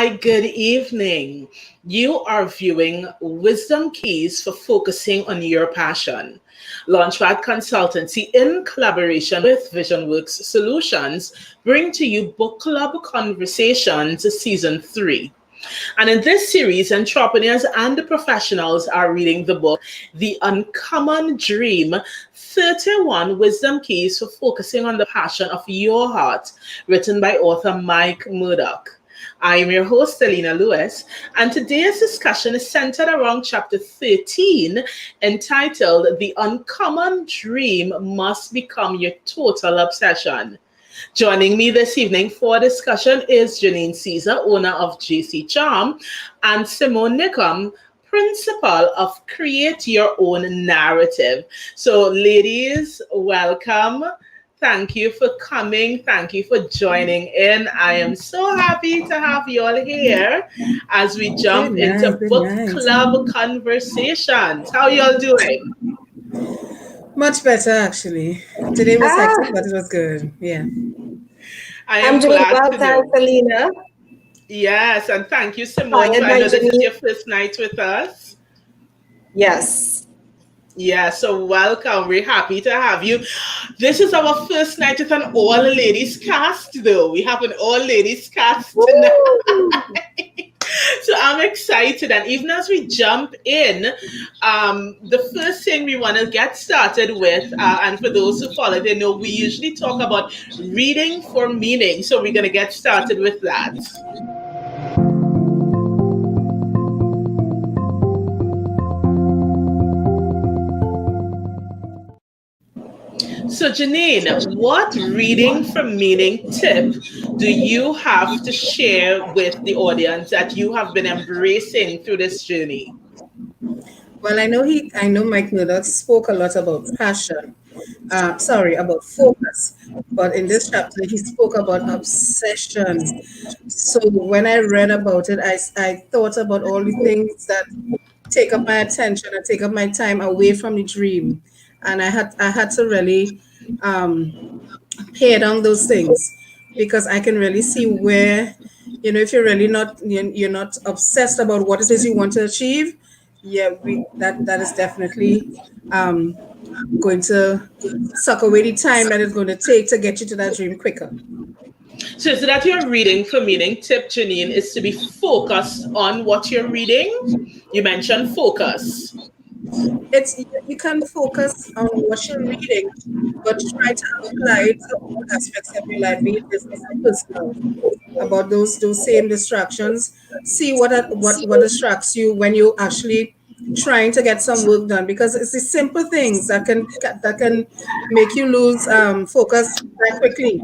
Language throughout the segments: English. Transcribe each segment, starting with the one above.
Hi, good evening. You are viewing Wisdom Keys for Focusing on Your Passion. LaunchPad Consultancy, in collaboration with VisionWorks Solutions, bring to you Book Club Conversations Season 3. And in this series, entrepreneurs and professionals are reading the book, The Uncommon Dream, 31 Wisdom Keys for Focusing on the Passion of Your Heart, written by author Mike Murdoch. I am your host, Alina Lewis, and today's discussion is centered around chapter 13, entitled The Uncommon Dream Must Become Your Total Obsession. Joining me this evening for discussion is Janine Caesar, owner of JC Charm, and Simone Nickham, principal of Create Your Own Narrative. So, ladies, welcome. Thank you for coming. Thank you for joining in. I am so happy to have you all here as we jump into book club conversations. How you all doing? Much better, actually. Today was hectic, but it was good. Yeah. I'm doing glad well, to thanks, know. Alina. Yes, and thank you, Simone. I know this is your first night with us. Yes. Yeah, so welcome. We're happy to have you. This is our first night with an all-ladies cast, though. We have an all-ladies cast tonight. So I'm excited. And even as we jump in, the first thing we want to get started with, and for those who follow, they know we usually talk about reading for meaning. So we're going to get started with that. So Janine, what reading for meaning tip do you have to share with the audience that you have been embracing through this journey? Well, I know Mike Murdoch spoke a lot about passion. About focus. But in this chapter, he spoke about obsession. So when I read about it, I thought about all the things that take up my attention and take up my time away from the dream. And I had to really pare down those things, because I can really see where, if you're really you're not obsessed about what it is you want to achieve, that is definitely going to suck away the time that it's going to take to get you to that dream quicker. So that your reading for meaning tip, Janine, is to be focused on what you're reading. You mentioned focus. You can focus on what you're reading, but try to apply it to all aspects of your life, be it business and personal. About those same distractions. See what distracts you when you actually trying to get some work done, because it's the simple things that can make you lose focus very quickly,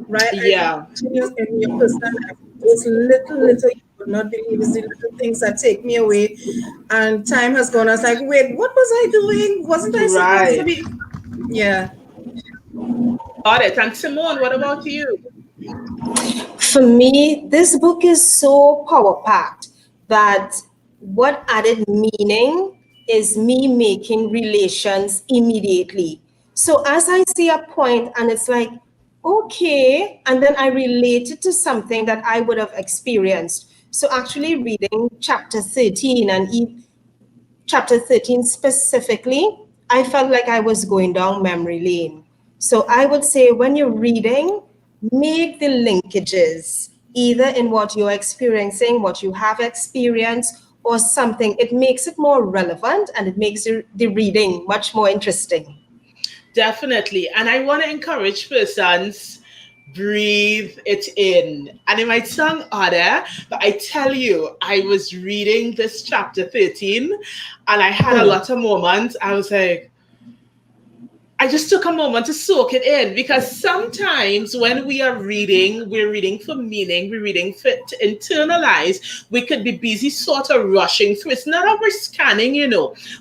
right? Yeah. In your personal life, those little you would not believe is the little things that take me away, and time has gone. I was like, wait, what was I doing? Wasn't I supposed to be? Yeah. Got it. And Simone, what about you? For me, this book is so power-packed that what added meaning is me making relations immediately. So as I see a point and it's like, okay, and then I relate it to something that I would have experienced. So actually reading chapter 13 and chapter 13 specifically, I felt like I was going down memory lane. So I would say when you're reading, make the linkages, either in what you're experiencing, what you have experienced, or something. It makes it more relevant and it makes the reading much more interesting. Definitely. And I want to encourage persons, breathe it in. And it might sound odder, but I tell you, I was reading this chapter 13 and I had a lot of moments. I was like, I just took a moment to soak it in, because sometimes when we are reading, we're reading for meaning, we're reading to internalize. We could be busy sort of rushing through. It's not that we're scanning,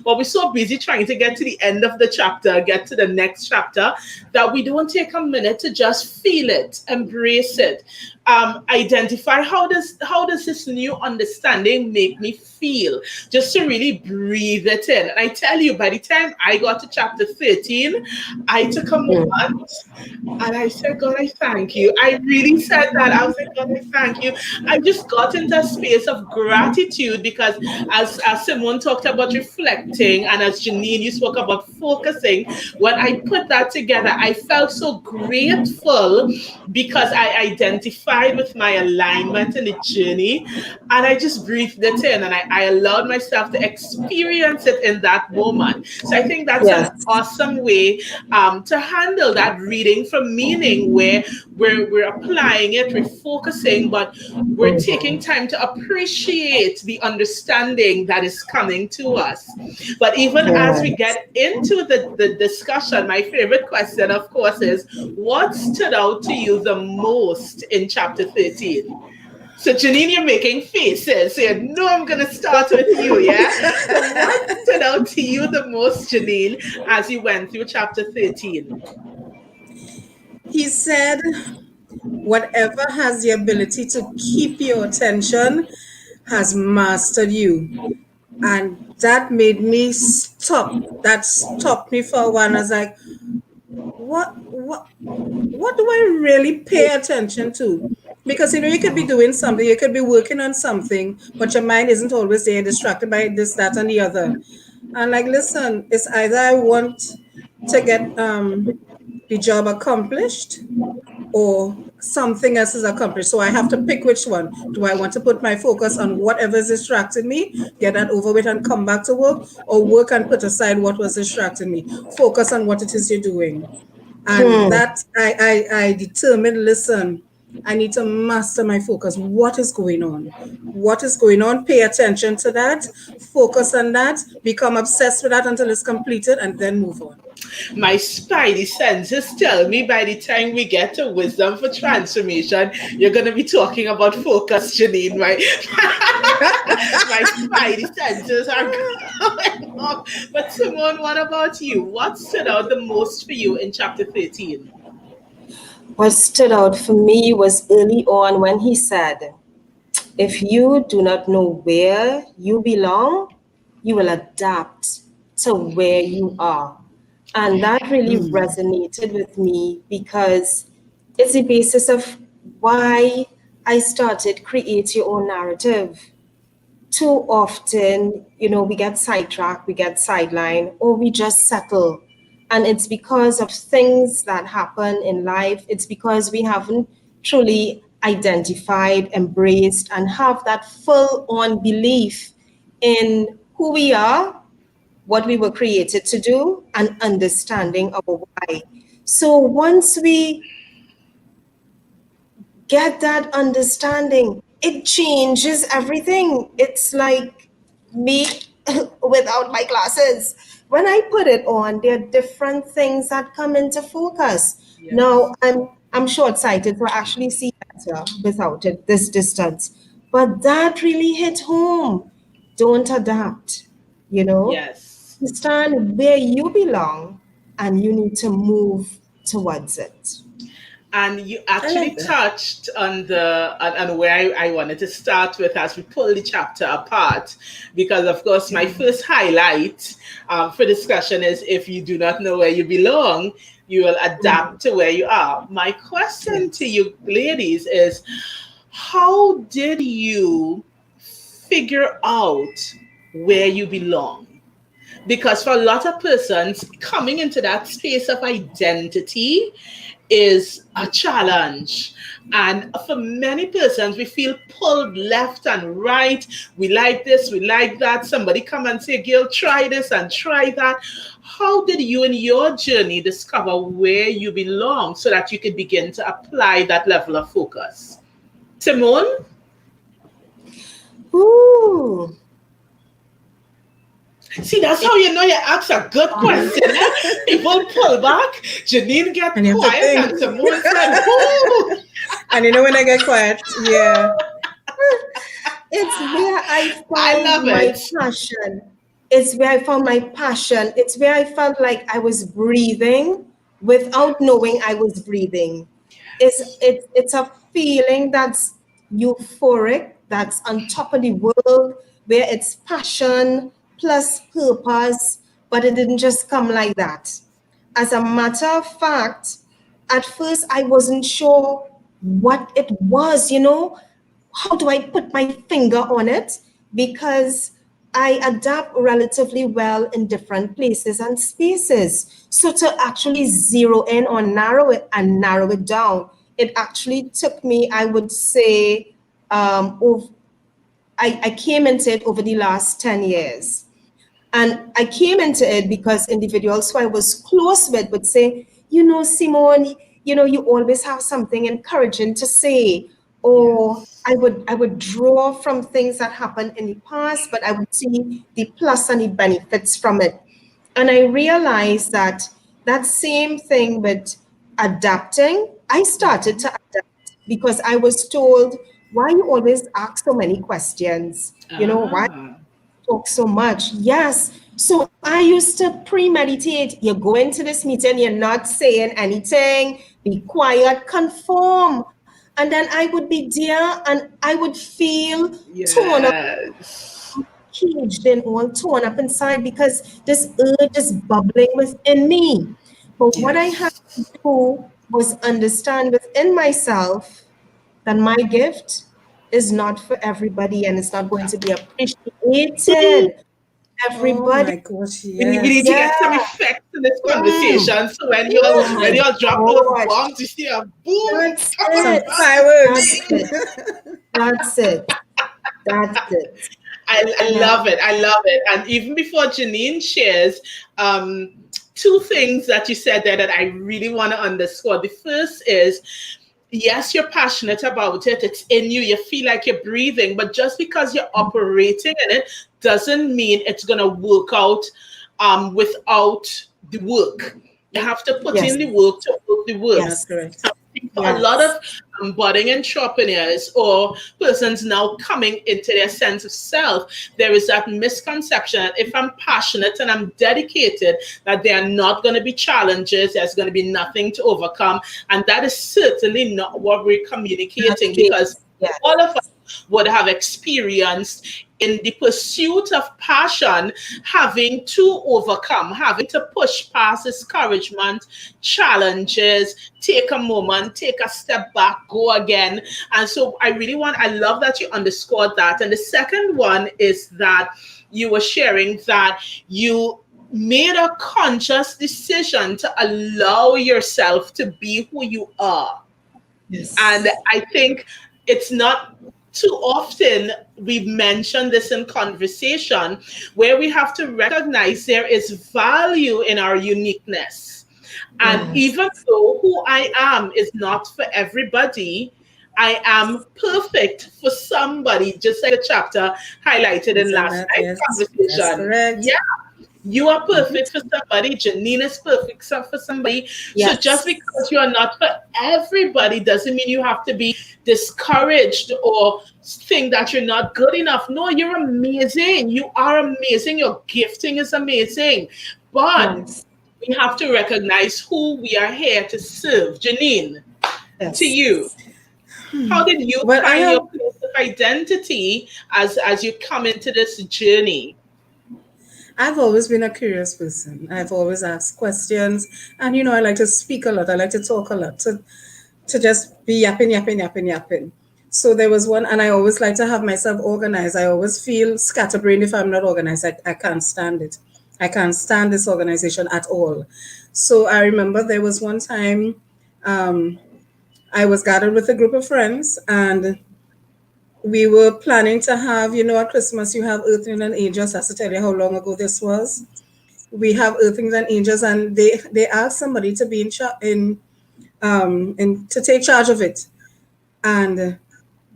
but we're so busy trying to get to the end of the chapter, get to the next chapter, that we don't take a minute to just feel it, embrace it. identify how does this new understanding make me feel, just to really breathe it in. And I tell you, by the time I got to chapter 13, I took a moment and I said, God, I thank you. I really said that. I was like, God, I thank you. I just got into a space of gratitude because as Simone talked about reflecting, and as Janine, you spoke about focusing, when I put that together, I felt so grateful because I identified with my alignment in the journey, and I just breathed it in, and I allowed myself to experience it in that moment. So I think that's an awesome way to handle that reading from meaning, where we're applying it, we're focusing, but we're taking time to appreciate the understanding that is coming to us. But even as we get into the discussion, my favorite question, of course, is what stood out to you the most in chapter 13? So Janine, you're making faces. So you know I'm going to start with you, yeah? So what stood out to you the most, Janine, as you went through chapter 13? He said, whatever has the ability to keep your attention has mastered you. And that made me stop. That stopped me for a while. I was like, what do I really pay attention to? Because you could be doing something, you could be working on something, but your mind isn't always there, distracted by this, that, and the other. And like, listen, it's either I want to get the job accomplished, or something else is accomplished. So I have to pick which one. Do I want to put my focus on whatever is distracting me, get that over with and come back to work, or work and put aside what was distracting me? Focus on what it is you're doing. And that I determined, listen, I need to master my focus. What is going on? What is going on? Pay attention to that, focus on that, become obsessed with that until it's completed, and then move on. My spidey senses tell me by the time we get to wisdom for transformation, you're going to be talking about focus, Janine, right? My spidey senses are going off. But Simone, what about you? What stood out the most for you in chapter 13? What stood out for me was early on when he said, if you do not know where you belong, you will adapt to where you are. And that really resonated with me because it's the basis of why I started Create Your Own Narrative. Too often, we get sidetracked, we get sidelined, or we just settle. And it's because of things that happen in life. It's because we haven't truly identified, embraced, and have that full-on belief in who we are, what we were created to do, and understanding our why. So once we get that understanding, it changes everything. It's like me without my glasses. When I put it on, there are different things that come into focus. Yes. Now, I'm short-sighted, so I actually see better without it, this distance. But that really hit home. Don't adapt, Yes. Understand where you belong, and you need to move towards it. And you actually touched on where I wanted to start with as we pull the chapter apart, because of course my first highlight for discussion is, if you do not know where you belong, you will adapt to where you are. My question to you ladies is, how did you figure out where you belong? Because for a lot of persons, coming into that space of identity is a challenge. And for many persons, we feel pulled left and right. We like this, we like that. Somebody come and say, girl, try this and try that. How did you in your journey discover where you belong so that you could begin to apply that level of focus? Simone? Ooh. See, that's how you know you ask a good question. People pull back, Janine get quiet, and Simone said, "Ooh." And when I get quiet, yeah. It's where I found my passion. It's where I found my passion. It's where I felt like I was breathing without knowing I was breathing. It's a feeling that's euphoric, that's on top of the world, where it's passion plus purpose, but it didn't just come like that. As a matter of fact, at first I wasn't sure what it was, how do I put my finger on it? Because I adapt relatively well in different places and spaces. So to actually zero in or narrow it down, it actually took me, I would say, I came into it over the last 10 years. And I came into it because individuals who I was close with would say, Simone, you always have something encouraging to say. Or Yes. I would draw from things that happened in the past, but I would see the plus and the benefits from it. And I realized that same thing with adapting, I started to adapt because I was told, why you always ask so many questions? Why Ah, talk so much? Yes. So I used to premeditate. You go into this meeting, you're not saying anything, be quiet, conform. And then I would be there and I would feel torn up, yes. caged in, all torn up inside because this urge is bubbling within me. But what I had Yes. to do was understand within myself that my gift is not for everybody and it's not going to be appreciated. Oh Everybody, my gosh, We need to yes. yeah. get some effects in this Mm. conversation. So when Oh you my all drop those gosh. bombs, you see a boom That's coming Some it. back. fireworks. That's it. That's it. That's it. I Yeah. love it. I love it. And even before Janine shares, um, two things that you said there that I really want to underscore. The first is, yes, you're passionate about it. It's in you. You feel like you're breathing. But just because you're operating in it doesn't mean it's going to work out without the work. You have to put Yes. in the work to work the work. That's Yes. correct. For a lot Yes. of budding entrepreneurs or persons now coming into their sense of self, there is that misconception that if I'm passionate and I'm dedicated, that there are not going to be challenges, there's going to be nothing to overcome. And that is certainly not what we're Not the communicating, because case. Yes. all of us would have experienced in the pursuit of passion having to overcome, having to push past discouragement, challenges, take a moment, take a step back, go again. And so I love that you underscored that. And the second one is that you were sharing that you made a conscious decision to allow yourself to be who you are. And Yes. I think it's not too often we've mentioned this in conversation, where we have to recognize there is value in our uniqueness. And Yes. even though who I am is not for everybody, I am perfect for somebody, just like the chapter highlighted You in said last that, night's yes. That's conversation. correct. Yeah, you are Mhm. perfect for somebody. Janine is perfect for somebody. So just Yes. because you are not for everybody doesn't mean you have to be discouraged or think that you're not good enough. No, you're amazing. You are amazing. Your gifting is amazing. But Yes. we have to recognize who we are here to serve. Janine, to Yes. you, how did you Well, I find your have place of identity as you come into this journey? I've always been a curious person. I've always asked questions, and I like to speak a lot. I like to talk a lot. To just be yapping, yapping, yapping, yapping. So there was one, and I always like to have myself organized. I always feel scatterbrained if I'm not organized. I can't stand it. I can't stand this organization at all. So I remember there was one time um, I was gathered with a group of friends, and we were planning to have, at Christmas you have Earth, Wind, and Angels. I have to tell you how long ago this was. We have Earthlings and Angels, and they asked somebody to be in to take charge of it. And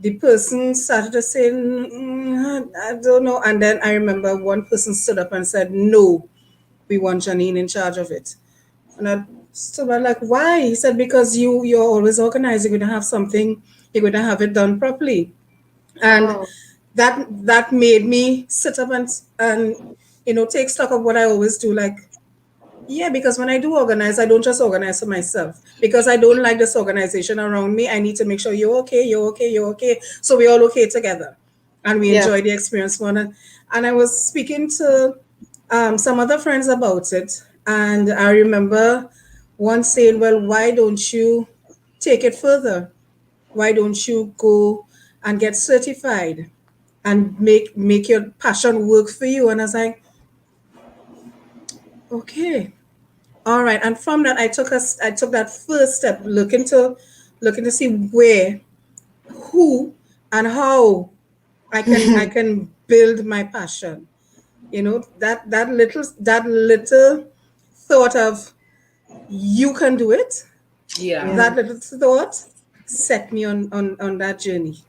the person started to say, I don't know. And then I remember one person stood up and said, no, we want Janine in charge of it. And I stood there like, why? He said, because you're always organized. You're going to have something, you're going to have it done properly. And Wow. that made me sit up and take stock of what I always do. Like, Yeah, because when I do organize, I don't just organize for myself. Because I don't like this organization around me, I need to make sure you're okay, you're okay, you're okay. So we're all okay together. And we Yeah. enjoy the experience more. And I was speaking to some other friends about it. And I remember one saying, well, why don't you take it further? Why don't you go and get certified and make your passion work for you? And I was like, okay. All right, and from that, I took that first step, looking to see where, who, and how I can build my passion. You know, that little thought of you can do it. Yeah. Yeah. That little thought set me on that journey.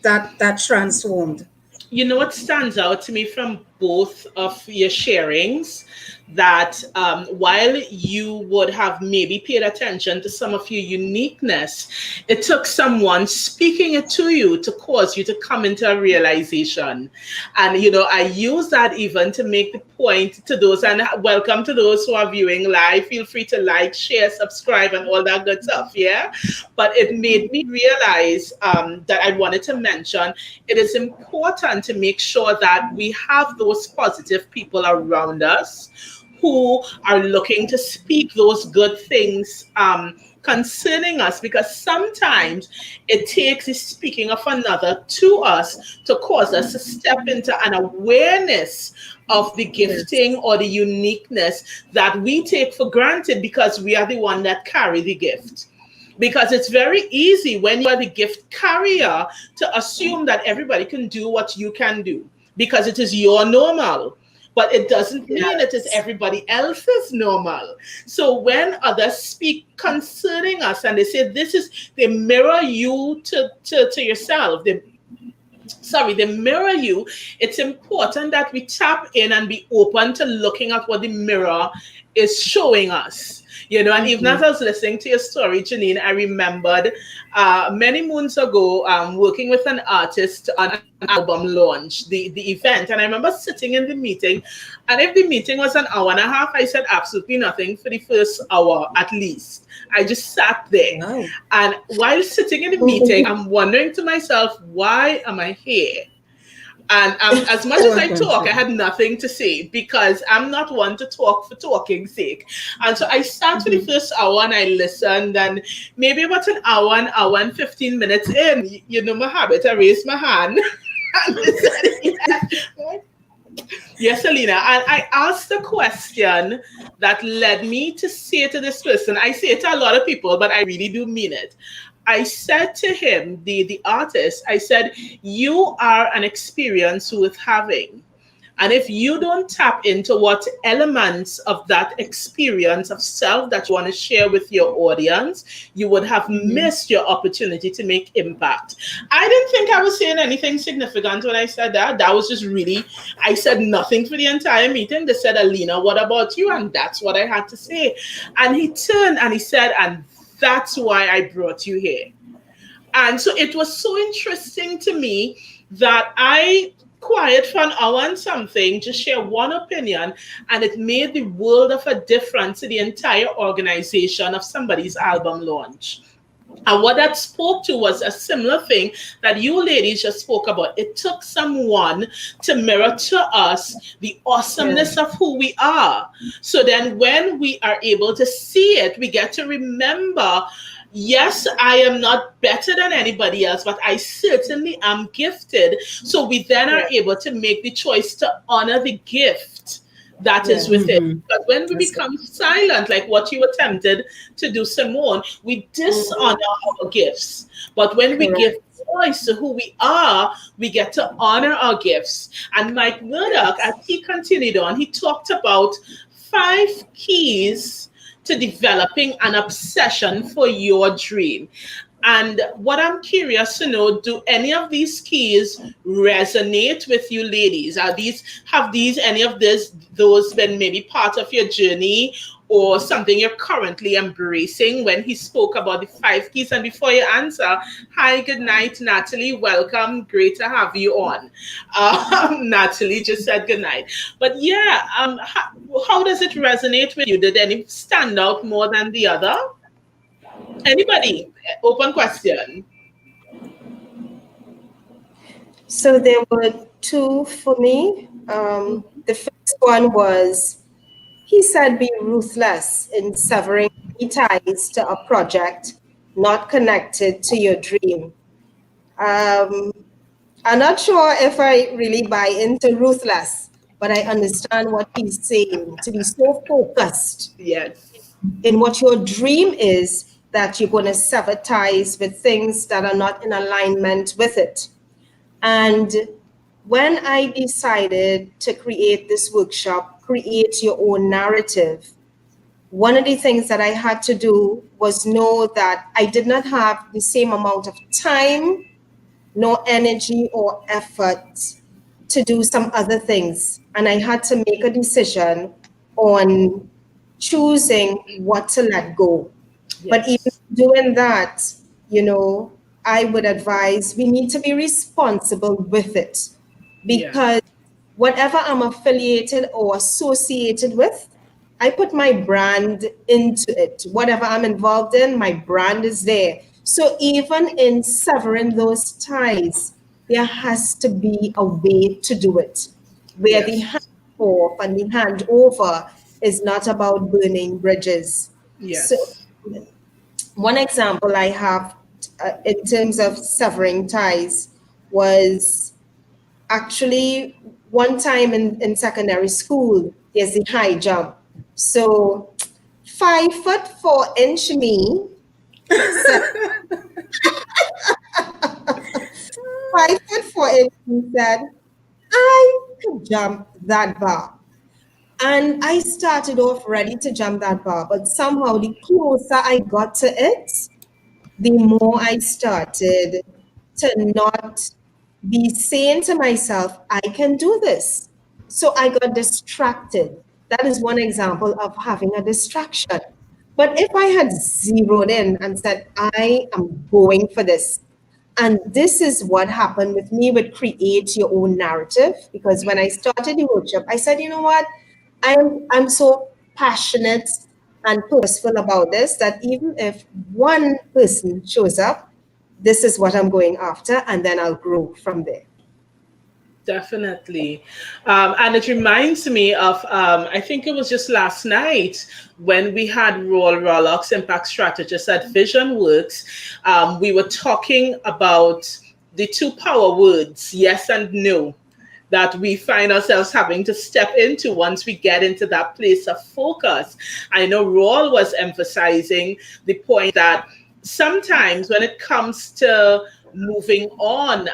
That transformed. You know what stands out to me from both of your sharings, that while you would have maybe paid attention to some of your uniqueness, it took someone speaking it to you to cause you to come into a realization. And I use that even to make the point to those, and welcome to those who are viewing live. Feel free to like, share, subscribe, and all that good stuff. Yeah. But it made me realize that I wanted to mention it is important to make sure that we have those positive people around us who are looking to speak those good things concerning us, because sometimes it takes the speaking of another to us to cause us to step into an awareness of the Yes. gifting or the uniqueness that we take for granted because we are the one that carry the gift. Because it's very easy when you are the gift carrier to assume that everybody can do what you can do because it is your normal. But it doesn't mean it is Yes. everybody else's normal. So when others speak concerning us and they say this is, they mirror you to yourself. They mirror you. It's important that we tap in and be open to looking at what the mirror is showing us. And even as Mhm. I was listening to your story, Janine, I remembered many moons ago working with an artist on an album launch, the event. And I remember sitting in the meeting, and if the meeting was an hour and a half, I said absolutely nothing for the first hour at least. I just sat there. Wow. And while sitting in the meeting, I'm wondering to myself, why am I here? And as much Oh as my I talk, I goodness. had nothing to say because I'm not one to talk for talking's sake. And so I sat for the Mhm. first hour and I listened. And maybe about an hour and 15 minutes in, you know my habit, I raised my hand and I said, yes. Yes, Alina. And I asked a question that led me to say to this person, I say it to a lot of people, but I really do mean it. I said to him, the artist, I said, you are an experience worth having. And if you don't tap into what elements of that experience of self that you want to share with your audience, you would have Mhm. missed your opportunity to make impact. I didn't think I was saying anything significant when I said that. That was just really, I said nothing for the entire meeting. They said, Alina, what about you? And that's what I had to say. And he turned and he said, and that's why I brought you here. And so it was so interesting to me that I quiet for an hour and something, just share one opinion, and it made the world of a difference to the entire organization of somebody's album launch. And what that spoke to was a similar thing that you ladies just spoke about. It took someone to mirror to us the Yeah. awesomeness of who we are. So then when we are able to see it, we get to remember, yes, I am not better than anybody else, but I certainly am gifted. So we then are Yeah. able to make the choice to honor the gift that is Yeah. within. Mhm. But when we That's good. become silent, like what you attempted to do, Simone, we dishonor Mhm. our gifts. But when we give Correct. voice to who we are, we get to honor our gifts. And Mike Murdoch, as he continued on, he talked about 5 keys to developing an obsession for your dream. And what I'm curious to know, do any of these keys resonate with you ladies? Have these any of this those been maybe part of your journey or something you're currently embracing when he spoke about the 5 keys. And before you answer, hi, good night, Natalie. Welcome. Great to have you on. Natalie just said good night. But yeah, how does it resonate with you? Did any stand out more than the other? Anybody? Open question. So there were two for me. The first one was he said be ruthless in severing any ties to a project not connected to your dream. Um, I'm not sure if I really buy into ruthless, but I understand what he's saying. To be so focused Yes. in what your dream is that you're going to sever ties with things that are not in alignment with it. And when I decided to create this workshop, create your own narrative, one of the things that I had to do was know that I did not have the same amount of time, nor energy or effort to do some other things. And I had to make a decision on choosing what to let go. But even Yes. doing that, you know, I would advise we need to be responsible with it, Yeah. because whatever I'm affiliated or associated with, I put my brand into it. Whatever I'm involved in, my brand is there. So even in severing those ties, there has to be a way to do it, where the Yes. hand off and the handover is not about burning bridges. So Yes. one example I have in terms of severing ties was actually one time in secondary school, there's the high jump. So 5'4" me said, 5'4" me said, I could jump that bar. And I started off ready to jump that bar, but somehow the closer I got to it, the more I started to not be saying to myself, I can do this. So I got distracted. That is one example of having a distraction. But if I had zeroed in and said, I am going for this, and this is what happened with me with Create Your Own Narrative, because when I started the workshop, I said, you know what? I'm so passionate and purposeful about this that even if one person shows up, this is what I'm going after, and then I'll grow from there. Definitely. And it reminds me of, I think it was just last night when we had Roll Rollox Impact Strategist at VisionWorks. We were talking about the two power words, yes and no, that we find ourselves having to step into once we get into that place of focus. I know Roll was emphasizing the point that sometimes when it comes to moving on,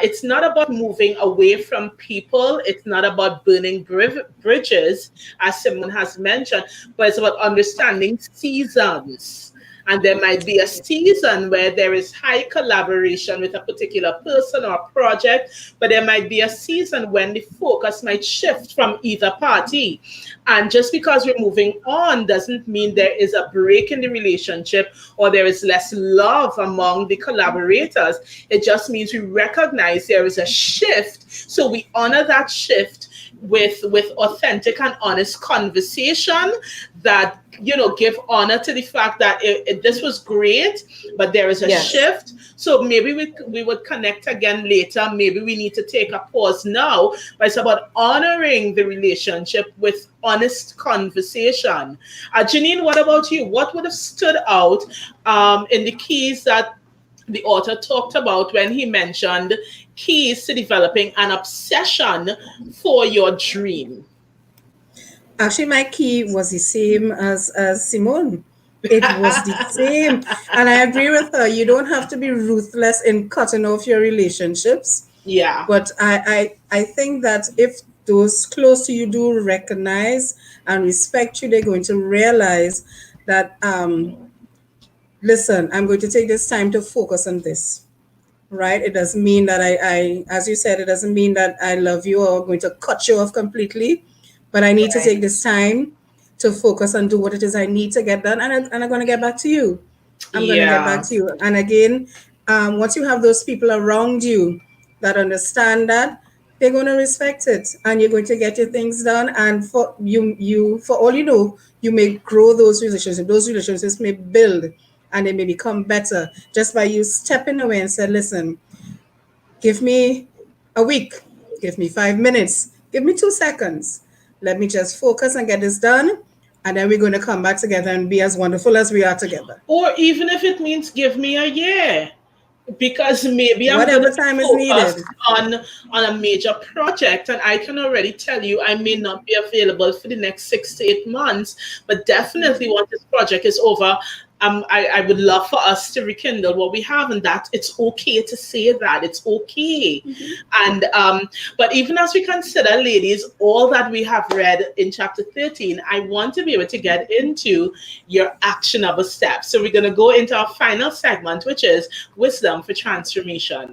it's not about moving away from people, it's not about burning bridges, as Simon has mentioned, but it's about understanding seasons. And there might be a season where there is high collaboration with a particular person or project, but there might be a season when the focus might shift from either party. And just because we're moving on doesn't mean there is a break in the relationship or there is less love among the collaborators. It just means we recognize there is a shift. So we honor that shift with authentic and honest conversation that, you know, give honor to the fact that this was great, but there is a Yes. shift. So maybe we would connect again later. Maybe we need to take a pause now, but it's about honoring the relationship with honest conversation. Janine, what about you? What would have stood out in the keys that the author talked about when he mentioned keys to developing an obsession for your dream? Actually, my key was the same as Simone. It was the same. And I agree with her. You don't have to be ruthless in cutting off your relationships. Yeah. But I think that if those close to you do recognize and respect you, they're going to realize that, listen, I'm going to take this time to focus on this. Right? It doesn't mean that as you said, it doesn't mean that I love you or I'm going to cut you off completely, but I need to take Right. this time to focus and do what it is I need to get done, and I'm going to get back to you. I'm going to get back Yeah. to you. And again, once you have those people around you that understand that, they're going to respect it, and you're going to get your things done. And for for all you know, you may grow those relationships. Those relationships may build, and they may become better just by you stepping away and saying, "Listen, give me a week, give me 5 minutes, give me 2 seconds. Let me just focus and get this done. And then we're going to come back together and be as wonderful as we are together." Or even if it means give me a year, because maybe I'm going Whatever to be time is needed. focused on a major project, and I can already tell you I may not be available for the next 6 to 8 months, but definitely once this project is over, I would love for us to rekindle what we have, and that it's okay to say that it's okay. And but even as we consider, ladies, all that we have read in chapter 13, I want to be able to get into your actionable steps. So we're going to go into our final segment, which is wisdom for transformation.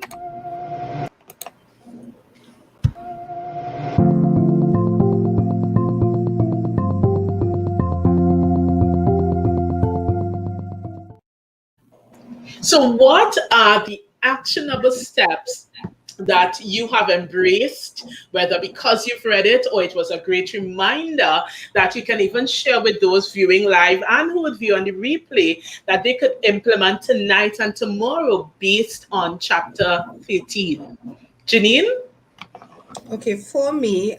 So, what are the actionable steps that you have embraced, whether because you've read it or it was a great reminder that you can even share with those viewing live and who would view on the replay, that they could implement tonight and tomorrow based on chapter 13? Janine? Okay, for me,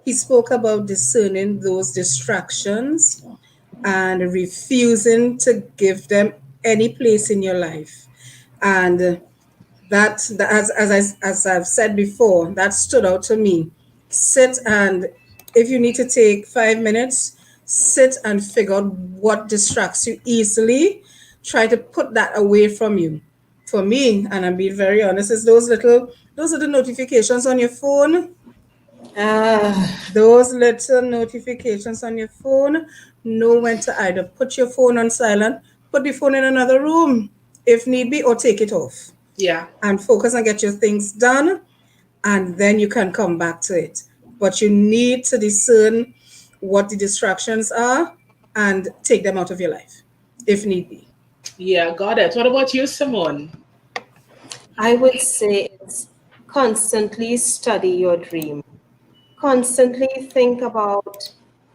he spoke about discerning those distractions and refusing to give them any place in your life. And as I've said before, that stood out to me. Sit, and if you need to take 5 minutes, sit and figure out what distracts you easily. Try to put that away from you. For me, and I'm being very honest, is those are the notifications on your phone. Those little notifications on your phone. Know when to either put your phone on silent, put the phone in another room if need be, or take it off Yeah. and focus and get your things done, and then you can come back to it. But you need to discern what the distractions are and take them out of your life if need be. Yeah, got it. What about you, Simone? I would say it's constantly study your dream. Constantly think about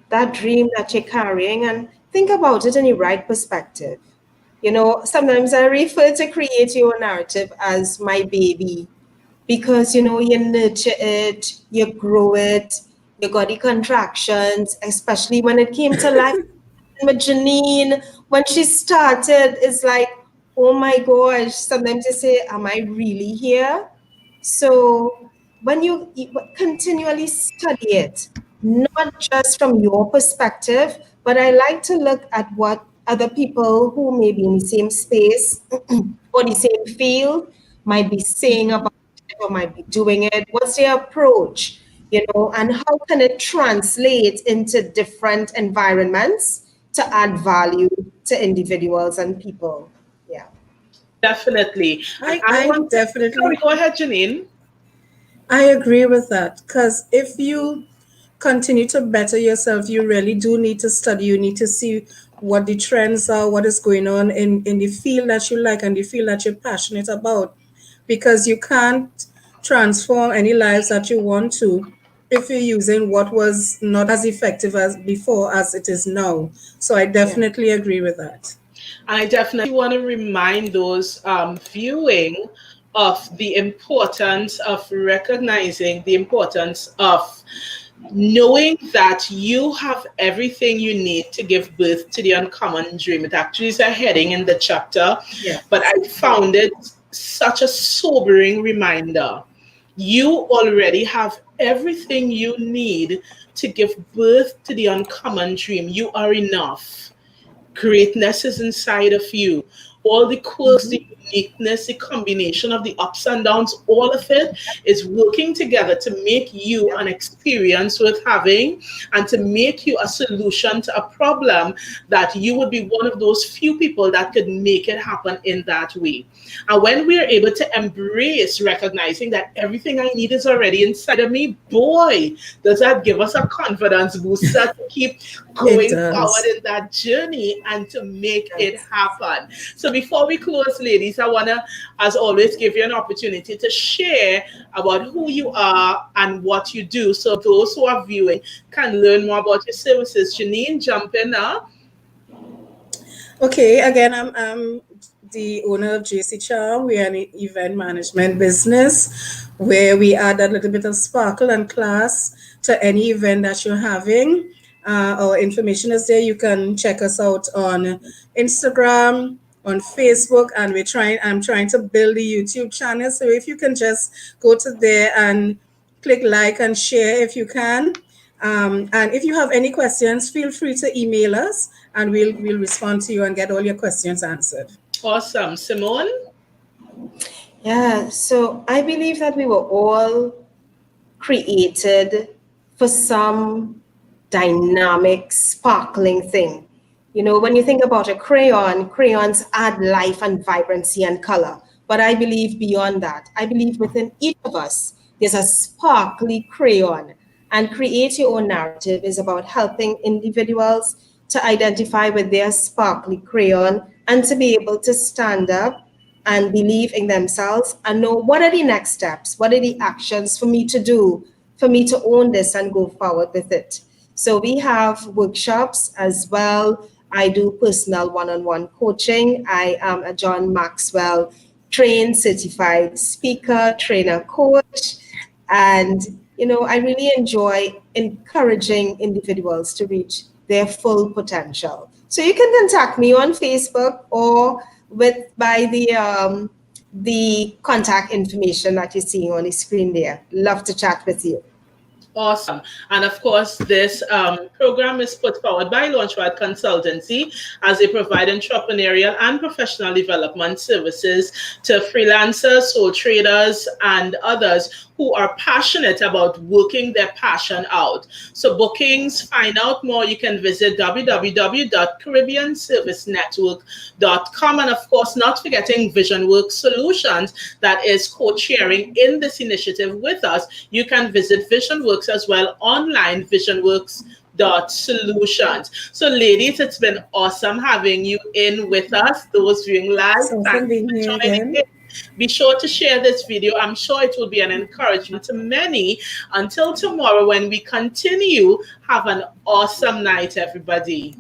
that dream that you're carrying and think about it in the right perspective. You know, sometimes I refer to create your narrative as my baby because, you know, you nurture it, you grow it, you got the contractions, especially when it came to life with Janine, when she started, it's like, oh my gosh, sometimes you say, am I really here? So when you continually study it, not just from your perspective, but I like to look at what other people who may be in the same space or the same field might be saying about it or might be doing it. What's their approach? You know, and how can it translate into different environments to add value to individuals and people? Yeah. Definitely. And I I want to, sorry, definitely go ahead, Janine. I agree with that, because if you continue to better yourself, you really do need to study. You need to see what the trends are, what is going on in the field that you like and the field that you're passionate about, because you can't transform any lives that you want to if you're using what was not as effective as before as it is now. So I Yeah. definitely agree with that. I definitely want to remind those viewing of the importance of recognizing the importance of knowing that you have everything you need to give birth to the uncommon dream. It actually is a heading in the chapter, Yeah. but I found it such a sobering reminder. You already have everything you need to give birth to the uncommon dream. You are enough. Greatness is inside of you. all the quirks, the uniqueness, the combination of the ups and downs, all of it is working together to make you an experience worth having and to make you a solution to a problem that you would be one of those few people that could make it happen in that way. And when we are able to embrace recognizing that everything I need is already inside of me, boy, does that give us a confidence booster to keep It going forward does. in that journey and to make it happen. So before we close, ladies, I want to, as always, give you an opportunity to share about who you are and what you do, so those who are viewing can learn more about your services. Janine, jump in now. Okay, again, I'm the owner of JC Charm. We are an event management business where we add a little bit of sparkle and class to any event that you're having. Our information is there. You can check us out on Instagram, on Facebook, and I'm trying to build a YouTube channel. So if you can just go to there and click like and share if you can. And if you have any questions, feel free to email us and we'll respond to you and get all your questions answered. Awesome. Simone? Yeah, so I believe that we were all created for some dynamic, sparkling thing. You know, when you think about a crayon, crayons add life and vibrancy and color. But I believe beyond that, I believe within each of us, there's a sparkly crayon. And Create Your Own Narrative is about helping individuals to identify with their sparkly crayon and to be able to stand up and believe in themselves and know what are the next steps, what are the actions for me to do, for me to own this and go forward with it. So we have workshops as well. I do personal one-on-one coaching. I am a John Maxwell trained certified speaker, trainer, coach. And, you know, I really enjoy encouraging individuals to reach their full potential. So you can contact me on Facebook or by the contact information that you're seeing on the screen there. Love to chat with you. Awesome. And of course, this program is put forward by LaunchPad Consultancy as they provide entrepreneurial and professional development services to freelancers, sole traders, and others who are passionate about working their passion out. So bookings, find out more, you can visit www.caribbeanservicenetwork.com. And of course, not forgetting VisionWorks Solutions that is co-chairing in this initiative with us. You can visit VisionWorks as well online, visionworks.solutions. So ladies, it's been awesome having you in with us. Those viewing live, So thanks for being for here joining again. in. Be sure to share this video. I'm sure it will be an encouragement to many. Until tomorrow when we continue, have an awesome night, everybody.